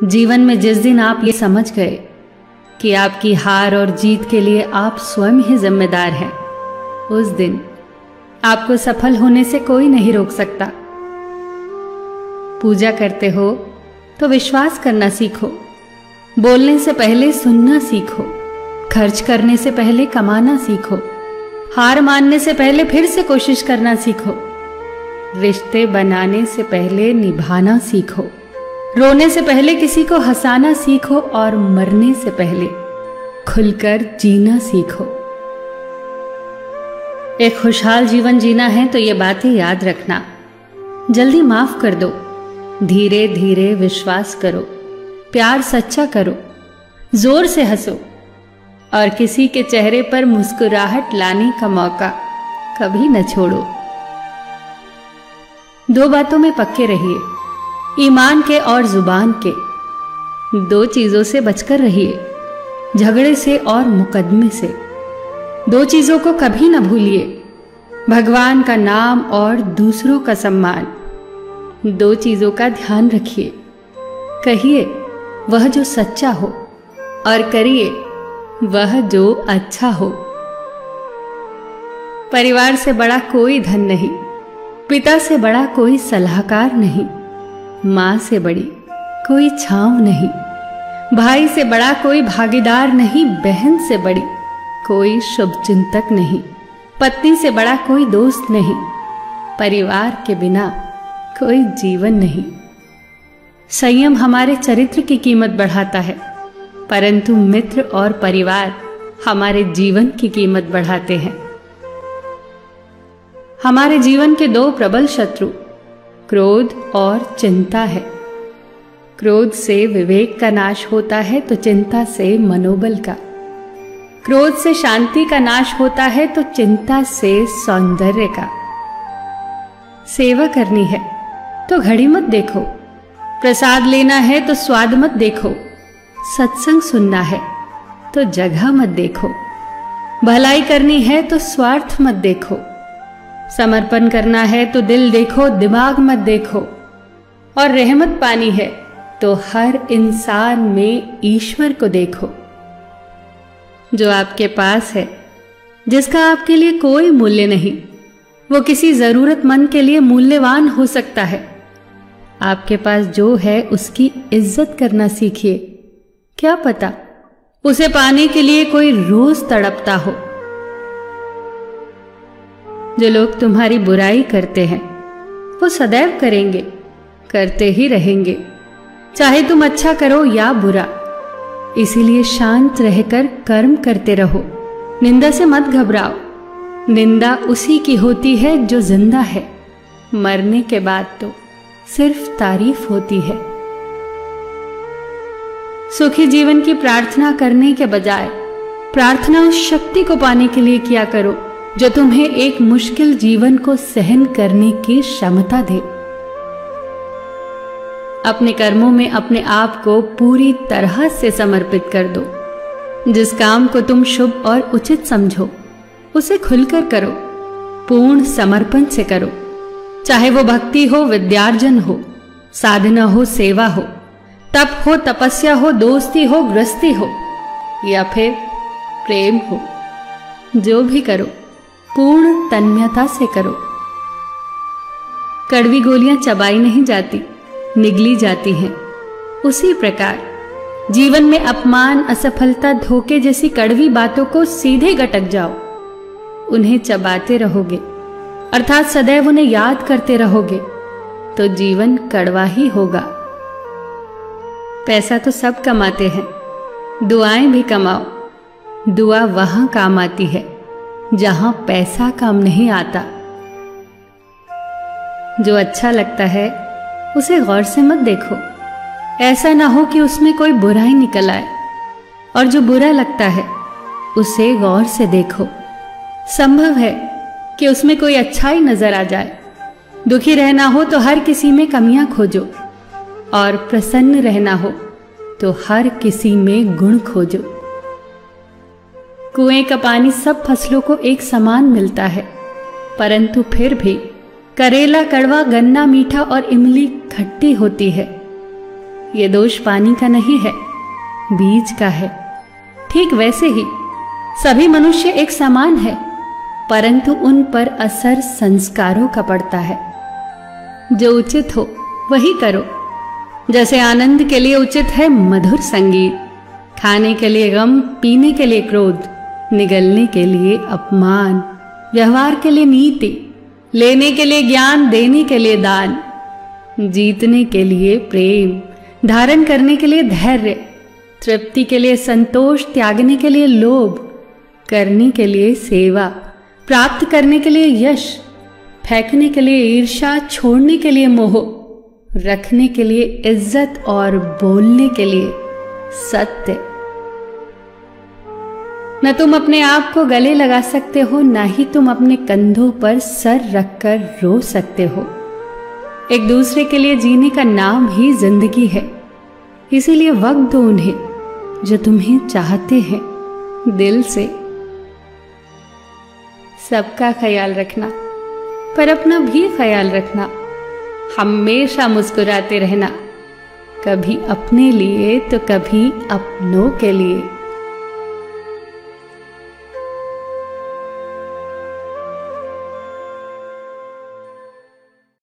जीवन में जिस दिन आप ये समझ गए कि आपकी हार और जीत के लिए आप स्वयं ही जिम्मेदार हैं, उस दिन आपको सफल होने से कोई नहीं रोक सकता। पूजा करते हो तो विश्वास करना सीखो, बोलने से पहले सुनना सीखो, खर्च करने से पहले कमाना सीखो, हार मानने से पहले फिर से कोशिश करना सीखो, रिश्ते बनाने से पहले निभाना सीखो, रोने से पहले किसी को हंसाना सीखो और मरने से पहले खुलकर जीना सीखो। एक खुशहाल जीवन जीना है तो ये बातें याद रखना। जल्दी माफ कर दो, धीरे धीरे विश्वास करो, प्यार सच्चा करो, जोर से हंसो और किसी के चेहरे पर मुस्कुराहट लाने का मौका कभी न छोड़ो। दो बातों में पक्के रहिए, ईमान के और जुबान के। दो चीजों से बचकर रहिए, झगड़े से और मुकदमे से। दो चीजों को कभी न भूलिए, भगवान का नाम और दूसरों का सम्मान। दो चीजों का ध्यान रखिए, कहिए वह जो सच्चा हो और करिए वह जो अच्छा हो। परिवार से बड़ा कोई धन नहीं, पिता से बड़ा कोई सलाहकार नहीं, मां से बड़ी कोई छांव नहीं, भाई से बड़ा कोई भागीदार नहीं, बहन से बड़ी कोई शुभचिंतक नहीं, पत्नी से बड़ा कोई दोस्त नहीं, परिवार के बिना कोई जीवन नहीं। संयम हमारे चरित्र की कीमत बढ़ाता है, परंतु मित्र और परिवार हमारे जीवन की कीमत बढ़ाते हैं। हमारे जीवन के दो प्रबल शत्रु क्रोध और चिंता है। क्रोध से विवेक का नाश होता है तो चिंता से मनोबल का। क्रोध से शांति का नाश होता है तो चिंता से सौंदर्य का। सेवा करनी है तो घड़ी मत देखो, प्रसाद लेना है तो स्वाद मत देखो, सत्संग सुनना है तो जगह मत देखो, भलाई करनी है तो स्वार्थ मत देखो, समर्पण करना है तो दिल देखो, दिमाग मत देखो, और रहमत पानी है तो हर इंसान में ईश्वर को देखो। जो आपके पास है, जिसका आपके लिए कोई मूल्य नहीं, वो किसी जरूरतमंद के लिए मूल्यवान हो सकता है। आपके पास जो है उसकी इज्जत करना सीखिए, क्या पता उसे पाने के लिए कोई रोज तड़पता हो। जो लोग तुम्हारी बुराई करते हैं वो सदैव करेंगे, करते ही रहेंगे, चाहे तुम अच्छा करो या बुरा। इसीलिए शांत रहकर कर्म करते रहो, निंदा से मत घबराओ। निंदा उसी की होती है जो जिंदा है, मरने के बाद तो सिर्फ तारीफ होती है। सुखी जीवन की प्रार्थना करने के बजाय प्रार्थना उस शक्ति को पाने के लिए किया करो जो तुम्हें एक मुश्किल जीवन को सहन करने की क्षमता दे। अपने कर्मों में अपने आप को पूरी तरह से समर्पित कर दो। जिस काम को तुम शुभ और उचित समझो उसे खुलकर करो, पूर्ण समर्पण से करो। चाहे वो भक्ति हो, विद्यार्जन हो, साधना हो, सेवा हो, तप हो, तपस्या हो, दोस्ती हो, गृहस्थी हो या फिर प्रेम हो, जो भी करो पूर्ण तन्मयता से करो। कड़वी गोलियां चबाई नहीं जाती, निगली जाती हैं। उसी प्रकार जीवन में अपमान, असफलता, धोखे जैसी कड़वी बातों को सीधे गटक जाओ। उन्हें चबाते रहोगे, अर्थात सदैव उन्हें याद करते रहोगे, तो जीवन कड़वा ही होगा। पैसा तो सब कमाते हैं, दुआएं भी कमाओ। दुआ वहां काम आती है जहां पैसा काम नहीं आता। जो अच्छा लगता है उसे गौर से मत देखो, ऐसा ना हो कि उसमें कोई बुराई निकल आए, और जो बुरा लगता है उसे गौर से देखो। संभव है कि उसमें कोई अच्छाई नजर आ जाए। दुखी रहना हो तो हर किसी में कमियां खोजो, और प्रसन्न रहना हो तो हर किसी में गुण खोजो। कुएं का पानी सब फसलों को एक समान मिलता है, परंतु फिर भी करेला कड़वा, गन्ना मीठा और इमली खट्टी होती है। ये दोष पानी का नहीं है, बीज का है। ठीक वैसे ही सभी मनुष्य एक समान है, परंतु उन पर असर संस्कारों का पड़ता है। जो उचित हो वही करो। जैसे आनंद के लिए उचित है मधुर संगीत, खाने के लिए गम, पीने के लिए क्रोध, निगलने के लिए अपमान, व्यवहार के लिए नीति, लेने के लिए ज्ञान, देने के लिए दान, जीतने के लिए प्रेम, धारण करने के लिए धैर्य, तृप्ति के लिए संतोष, त्यागने के लिए लोभ, करने के लिए सेवा, प्राप्त करने के लिए यश, फेंकने के लिए ईर्ष्या, छोड़ने के लिए मोह, रखने के लिए इज्जत और बोलने के लिए सत्य। न तुम अपने आप को गले लगा सकते हो, न ही तुम अपने कंधों पर सर रखकर रो सकते हो। एक दूसरे के लिए जीने का नाम ही जिंदगी है। इसीलिए वक्त दो उन्हें जो तुम्हें चाहते हैं दिल से। सबका ख्याल रखना, पर अपना भी ख्याल रखना। हमेशा मुस्कुराते रहना, कभी अपने लिए तो कभी अपनों के लिए।